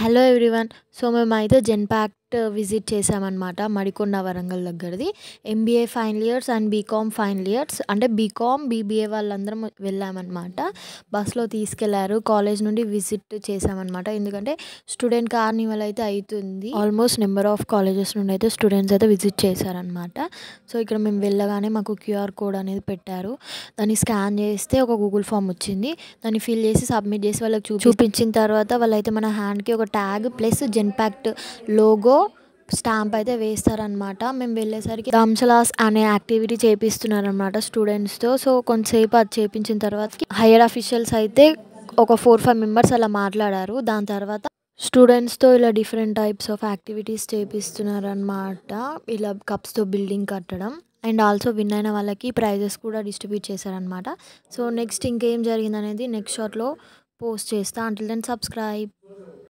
Hello everyone. So మేమైతే Genpact visit చేసామన్నమాట. మడికొండ వరంగల్ దగ్గరది. MBA final years and BCom final years అంటే బీకామ్, బీబీఏ వాళ్ళందరం వెళ్ళామన్నమాట. బస్‌లో తీసుకెళ్లారు. కాలేజ్ నుండి విజిట్ చేసామన్నమాట. ఎందుకంటే స్టూడెంట్ కార్నివల్ అయితే అయితుంది. ఆల్మోస్ట్ నెంబర్ ఆఫ్ కాలేజెస్ నుండి అయితే స్టూడెంట్స్ అయితే విజిట్ చేశారన్నమాట. సో ఇక్కడ మేము వెళ్ళగానే మాకు క్యూఆర్ కోడ్ అనేది పెట్టారు. దాన్ని స్కాన్ చేస్తే ఒక గూగుల్ ఫామ్ వచ్చింది. దాన్ని ఫిల్ చేసి సబ్మిట్ చేసి వాళ్ళకి చూపించిన తర్వాత వాళ్ళైతే మన హ్యాండ్‌కి ఒక tag plus Genpact logo stamp అయితే వేస్తారనమాట. మేము వెళ్ళేసరికి దంసలాస్ అనే యాక్టివిటీ చేపిస్తున్నారనమాట స్టూడెంట్స్‌తో. సో కొంతసేపు అది చేపించిన తర్వాత హైయర్ అఫీషియల్స్ అయితే ఒక 4-5 మెంబర్స్ అలా మాట్లాడారు. దాని తర్వాత స్టూడెంట్స్‌తో ఇలా డిఫరెంట్ టైప్స్ ఆఫ్ యాక్టివిటీస్ చేపిస్తున్నారనమాట. ఇలా కప్స్‌తో బిల్డింగ్ కట్టడం అండ్ ఆల్సో విన్ అయిన వాళ్ళకి ప్రైజెస్ కూడా డిస్ట్రిబ్యూట్ చేశారనమాట. సో నెక్స్ట్ ఇంకేం జరిగిందనేది నెక్స్ట్ షార్ట్‌లో పోస్ట్ చేస్తా. Until then subscribe.